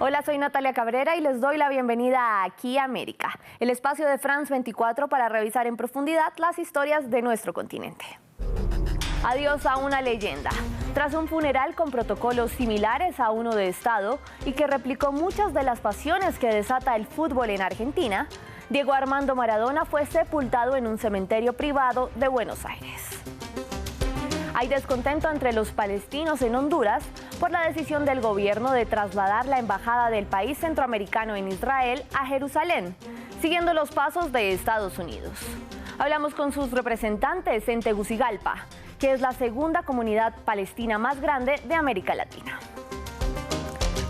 Hola, soy Natalia Cabrera y les doy la bienvenida a Aquí América, el espacio de France 24 para revisar en profundidad las historias de nuestro continente. Adiós a una leyenda. Tras un funeral con protocolos similares a uno de Estado y que replicó muchas de las pasiones que desata el fútbol en Argentina, Diego Armando Maradona fue sepultado en un cementerio privado de Buenos Aires. Hay descontento entre los palestinos en Honduras por la decisión del gobierno de trasladar la embajada del país centroamericano en Israel a Jerusalén, siguiendo los pasos de Estados Unidos. Hablamos con sus representantes en Tegucigalpa, que es la segunda comunidad palestina más grande de América Latina.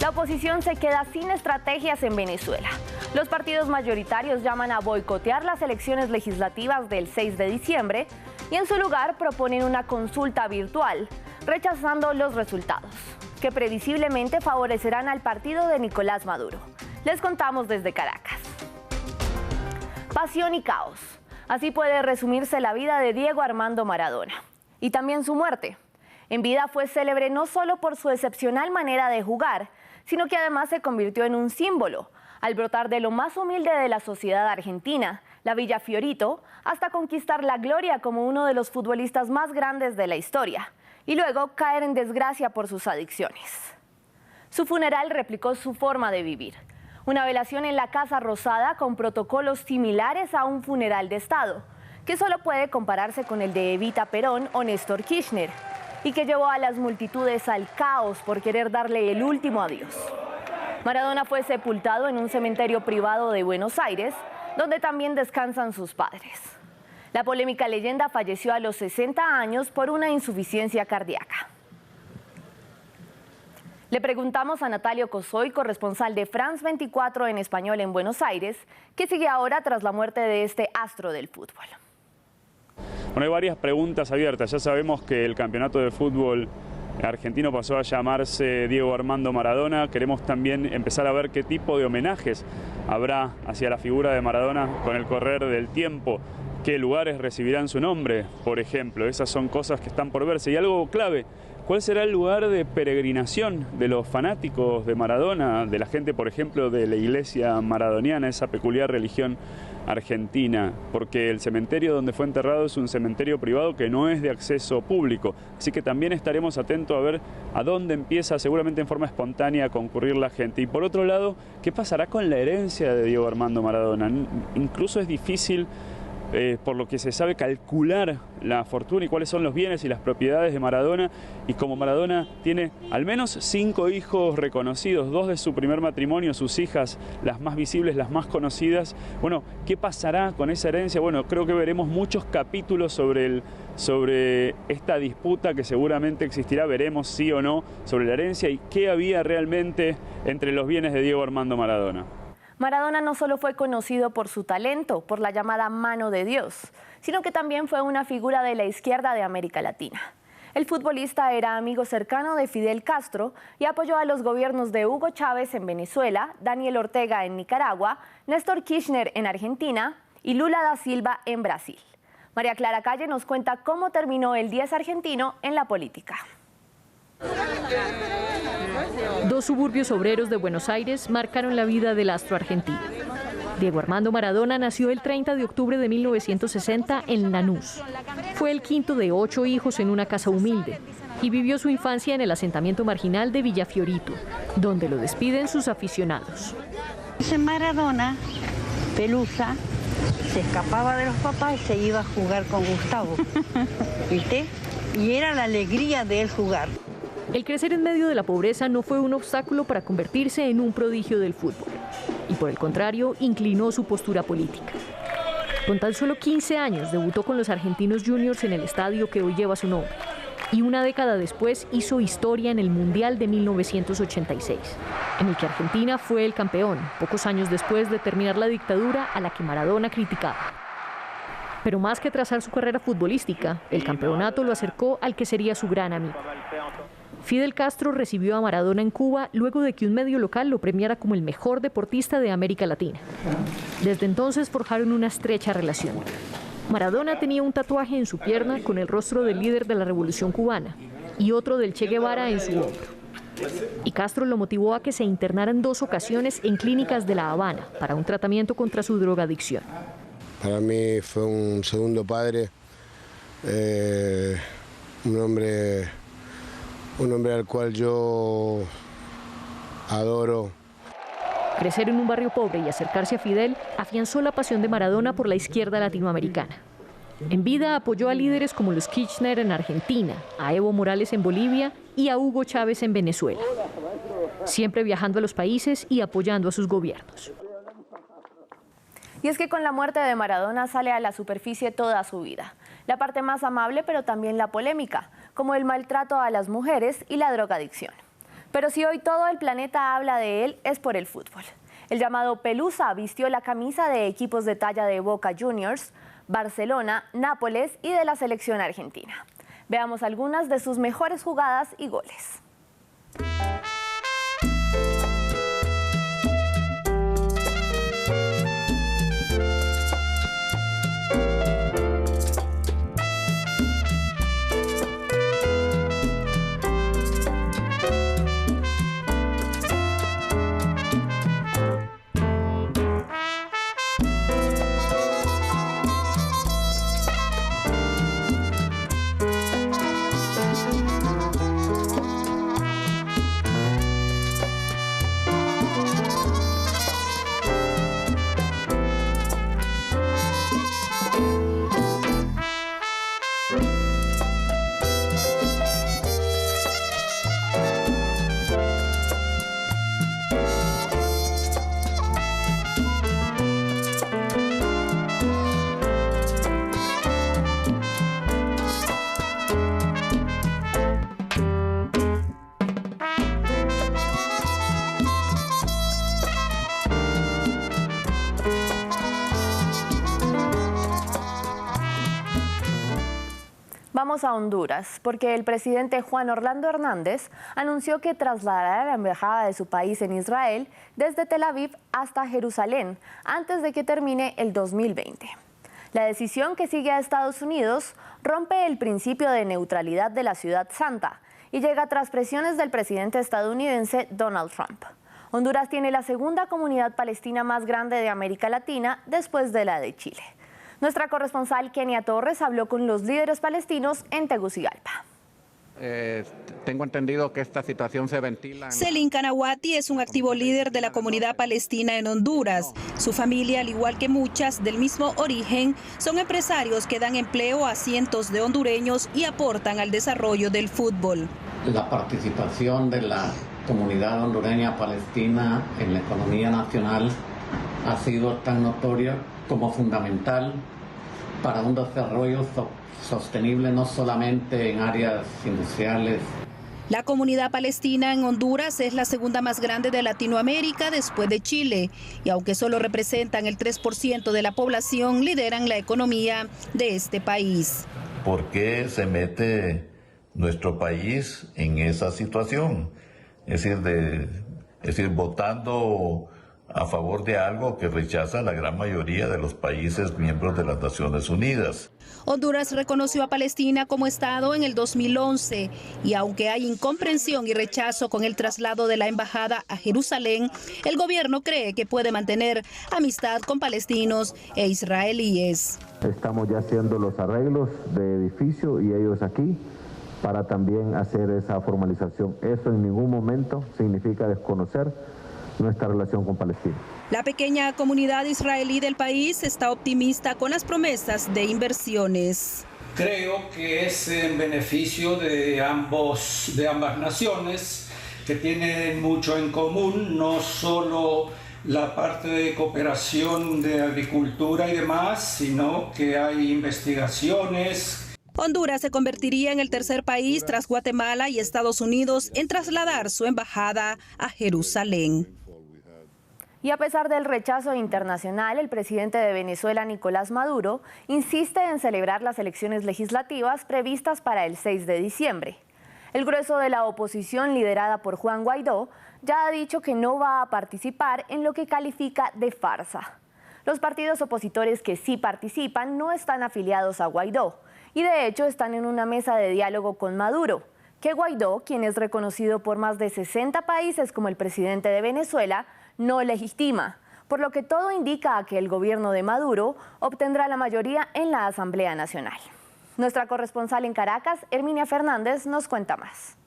La oposición se queda sin estrategias en Venezuela. Los partidos mayoritarios llaman a boicotear las elecciones legislativas del 6 de diciembre y en su lugar proponen una consulta virtual, rechazando los resultados, que previsiblemente favorecerán al partido de Nicolás Maduro. Les contamos desde Caracas. Pasión y caos. Así puede resumirse la vida de Diego Armando Maradona. Y también su muerte. En vida fue célebre no solo por su excepcional manera de jugar, sino que además se convirtió en un símbolo, al brotar de lo más humilde de la sociedad argentina, la Villa Fiorito, hasta conquistar la gloria como uno de los futbolistas más grandes de la historia, y luego caer en desgracia por sus adicciones. Su funeral replicó su forma de vivir. Una velación en la Casa Rosada con protocolos similares a un funeral de Estado, que solo puede compararse con el de Evita Perón o Néstor Kirchner, y que llevó a las multitudes al caos por querer darle el último adiós. Maradona fue sepultado en un cementerio privado de Buenos Aires, donde también descansan sus padres. La polémica leyenda falleció a los 60 años por una insuficiencia cardíaca. Le preguntamos a Natalio Cosoy, corresponsal de France 24 en español en Buenos Aires, qué sigue ahora tras la muerte de este astro del fútbol. Bueno, hay varias preguntas abiertas. Ya sabemos que el campeonato de fútbol argentino pasó a llamarse Diego Armando Maradona. Queremos también empezar a ver qué tipo de homenajes habrá hacia la figura de Maradona con el correr del tiempo. ¿Qué lugares recibirán su nombre, por ejemplo? Esas son cosas que están por verse. Y algo clave, ¿cuál será el lugar de peregrinación de los fanáticos de Maradona, de la gente, por ejemplo, de la iglesia maradoniana, esa peculiar religión argentina? Porque el cementerio donde fue enterrado es un cementerio privado que no es de acceso público. Así que también estaremos atentos a ver a dónde empieza, seguramente en forma espontánea, a concurrir la gente. Y por otro lado, ¿qué pasará con la herencia de Diego Armando Maradona? Incluso es difícil, por lo que se sabe, calcular la fortuna y cuáles son los bienes y las propiedades de Maradona. Y como Maradona tiene al menos 5 hijos reconocidos, 2 de su primer matrimonio, sus hijas, las más visibles, las más conocidas, bueno, ¿qué pasará con esa herencia? Bueno, creo que veremos muchos capítulos sobre esta disputa que seguramente existirá, veremos sí o no sobre la herencia y qué había realmente entre los bienes de Diego Armando Maradona. Maradona no solo fue conocido por su talento, por la llamada mano de Dios, sino que también fue una figura de la izquierda de América Latina. El futbolista era amigo cercano de Fidel Castro y apoyó a los gobiernos de Hugo Chávez en Venezuela, Daniel Ortega en Nicaragua, Néstor Kirchner en Argentina y Lula da Silva en Brasil. María Clara Calle nos cuenta cómo terminó el 10 argentino en la política. 2 suburbios obreros de Buenos Aires marcaron la vida del astro argentino. Diego Armando Maradona nació el 30 de octubre de 1960 en Lanús. Fue el quinto de 8 hijos en una casa humilde y vivió su infancia en el asentamiento marginal de Villa Fiorito, donde lo despiden sus aficionados. Ese Maradona, Pelusa, se escapaba de los papás y se iba a jugar con Gustavo, ¿viste? Y era la alegría de él jugar. El crecer en medio de la pobreza no fue un obstáculo para convertirse en un prodigio del fútbol. Y por el contrario, inclinó su postura política. Con tan solo 15 años debutó con los Argentinos Juniors en el estadio que hoy lleva su nombre. Y una década después hizo historia en el Mundial de 1986, en el que Argentina fue el campeón, pocos años después de terminar la dictadura a la que Maradona criticaba. Pero más que trazar su carrera futbolística, el campeonato lo acercó al que sería su gran amigo. Fidel Castro recibió a Maradona en Cuba luego de que un medio local lo premiara como el mejor deportista de América Latina. Desde entonces forjaron una estrecha relación. Maradona tenía un tatuaje en su pierna con el rostro del líder de la Revolución cubana y otro del Che Guevara en su hombro. Y Castro lo motivó a que se internara en 2 ocasiones en clínicas de La Habana para un tratamiento contra su drogadicción. Para mí fue un segundo padre, un hombre al cual yo adoro. Crecer en un barrio pobre y acercarse a Fidel afianzó la pasión de Maradona por la izquierda latinoamericana. En vida apoyó a líderes como los Kirchner en Argentina, a Evo Morales en Bolivia y a Hugo Chávez en Venezuela. Siempre viajando a los países y apoyando a sus gobiernos. Y es que con la muerte de Maradona sale a la superficie toda su vida. La parte más amable, pero también la polémica, como el maltrato a las mujeres y la drogadicción. Pero si hoy todo el planeta habla de él, es por el fútbol. El llamado Pelusa vistió la camisa de equipos de talla de Boca Juniors, Barcelona, Nápoles y de la selección argentina. Veamos algunas de sus mejores jugadas y goles. Vamos a Honduras, porque el presidente Juan Orlando Hernández anunció que trasladará la embajada de su país en Israel desde Tel Aviv hasta Jerusalén antes de que termine el 2020. La decisión, que sigue a Estados Unidos, rompe el principio de neutralidad de la Ciudad Santa y llega tras presiones del presidente estadounidense Donald Trump. Honduras tiene la segunda comunidad palestina más grande de América Latina después de la de Chile. Nuestra corresponsal Kenia Torres habló con los líderes palestinos en Tegucigalpa. Tengo entendido que esta situación se ventila. Selim Kanawati es un activo líder de la comunidad palestina en Honduras. Su familia, al igual que muchas del mismo origen, son empresarios que dan empleo a cientos de hondureños y aportan al desarrollo del fútbol. La participación de la comunidad hondureña palestina en la economía nacional ha sido tan notoria como fundamental para un desarrollo sostenible no solamente en áreas industriales. La comunidad palestina en Honduras es la segunda más grande de Latinoamérica después de Chile, y aunque solo representan el 3% de la población, lideran la economía de este país. ¿Por qué se mete nuestro país en esa situación? Es decir, votando a favor de algo que rechaza la gran mayoría de los países miembros de las Naciones Unidas. Honduras reconoció a Palestina como Estado en el 2011 y aunque hay incomprensión y rechazo con el traslado de la embajada a Jerusalén, el gobierno cree que puede mantener amistad con palestinos e israelíes. Estamos ya haciendo los arreglos de edificio y ellos aquí para también hacer esa formalización. Eso en ningún momento significa desconocer nuestra relación con Palestina. La pequeña comunidad israelí del país está optimista con las promesas de inversiones. Creo que es en beneficio de ambas naciones, que tienen mucho en común, no solo la parte de cooperación de agricultura y demás, sino que hay investigaciones. Honduras se convertiría en el tercer país tras Guatemala y Estados Unidos en trasladar su embajada a Jerusalén. Y a pesar del rechazo internacional, el presidente de Venezuela, Nicolás Maduro, insiste en celebrar las elecciones legislativas previstas para el 6 de diciembre. El grueso de la oposición, liderada por Juan Guaidó, ya ha dicho que no va a participar en lo que califica de farsa. Los partidos opositores que sí participan no están afiliados a Guaidó y de hecho están en una mesa de diálogo con Maduro, que Guaidó, quien es reconocido por más de 60 países como el presidente de Venezuela, no legitima, por lo que todo indica que el gobierno de Maduro obtendrá la mayoría en la Asamblea Nacional. Nuestra corresponsal en Caracas, Herminia Fernández, nos cuenta más.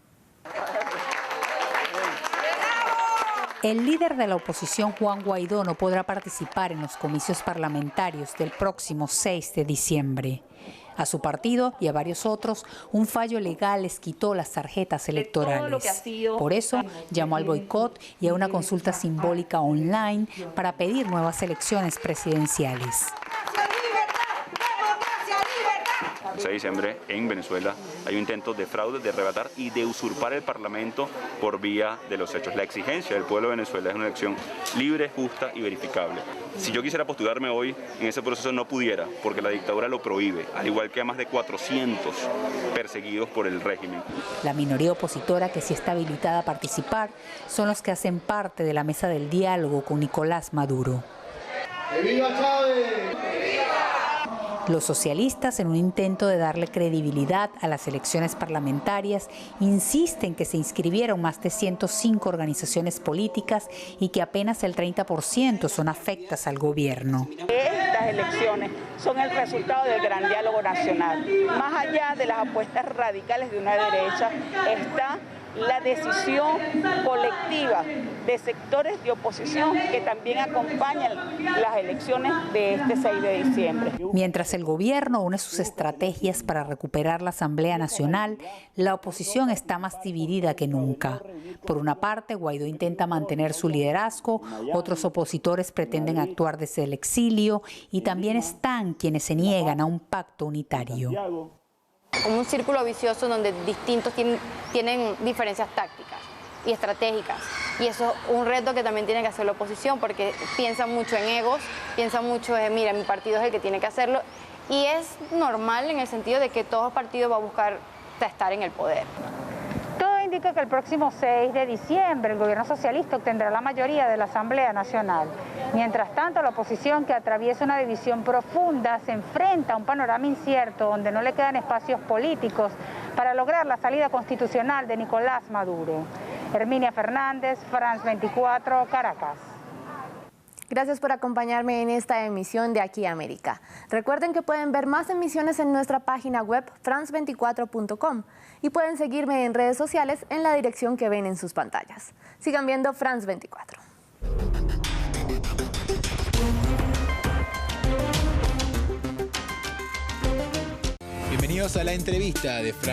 El líder de la oposición, Juan Guaidó, no podrá participar en los comicios parlamentarios del próximo 6 de diciembre. A su partido y a varios otros, un fallo legal les quitó las tarjetas electorales. Por eso, llamó al boicot y a una consulta simbólica online para pedir nuevas elecciones presidenciales. 6 de diciembre en Venezuela hay un intento de fraude, de arrebatar y de usurpar el Parlamento por vía de los hechos. La exigencia del pueblo de Venezuela es una elección libre, justa y verificable. Si yo quisiera postularme hoy en ese proceso no pudiera, porque la dictadura lo prohíbe, al igual que a más de 400 perseguidos por el régimen. La minoría opositora que sí está habilitada a participar son los que hacen parte de la mesa del diálogo con Nicolás Maduro. ¡Viva Chávez! Los socialistas, en un intento de darle credibilidad a las elecciones parlamentarias, insisten que se inscribieron más de 105 organizaciones políticas y que apenas el 30% son afectas al gobierno. Estas elecciones son el resultado del gran diálogo nacional. Más allá de las apuestas radicales de una derecha, está la decisión colectiva de sectores de oposición que también acompañan las elecciones de este 6 de diciembre. Mientras el gobierno une sus estrategias para recuperar la Asamblea Nacional, la oposición está más dividida que nunca. Por una parte, Guaidó intenta mantener su liderazgo, otros opositores pretenden actuar desde el exilio y también están quienes se niegan a un pacto unitario. Como un círculo vicioso donde distintos tienen diferencias tácticas y estratégicas. Y eso es un reto que también tiene que hacer la oposición, porque piensa mucho en egos, piensa mucho en, mira, mi partido es el que tiene que hacerlo. Y es normal en el sentido de que todo partido va a buscar estar en el poder. Todo indica que el próximo 6 de diciembre el gobierno socialista obtendrá la mayoría de la Asamblea Nacional. Mientras tanto, la oposición, que atraviesa una división profunda, se enfrenta a un panorama incierto donde no le quedan espacios políticos para lograr la salida constitucional de Nicolás Maduro. Herminia Fernández, France 24, Caracas. Gracias por acompañarme en esta emisión de Aquí América. Recuerden que pueden ver más emisiones en nuestra página web france24.com y pueden seguirme en redes sociales en la dirección que ven en sus pantallas. Sigan viendo France 24. Bienvenidos a la entrevista de France.